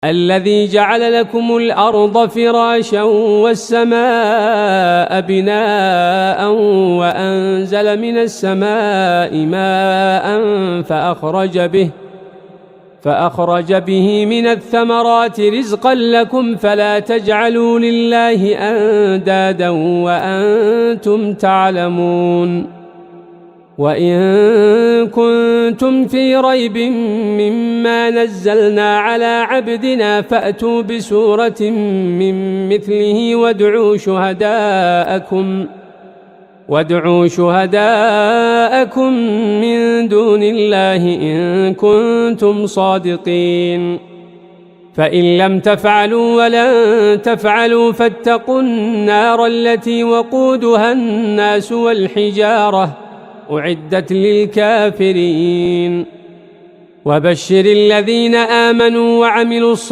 الذي جعل لكم الأرض فراشا والسماء بناء وأنزل من السماء ماء فأخرج به من الثمرات رزقا لكم فلا تجعلوا لله أندادا وأنتم تعلمون وإن كنتم في ريب مما نزلنا على عبدنا فأتوا بسورة من مثله وادعوا شهداءكم من دون الله إن كنتم صادقين فإن لم تفعلوا ولن تفعلوا فاتقوا النار التي وقودها الناس والحجارة أعدت للكافرين وبشر الذين آمنوا وعملوا الصالحات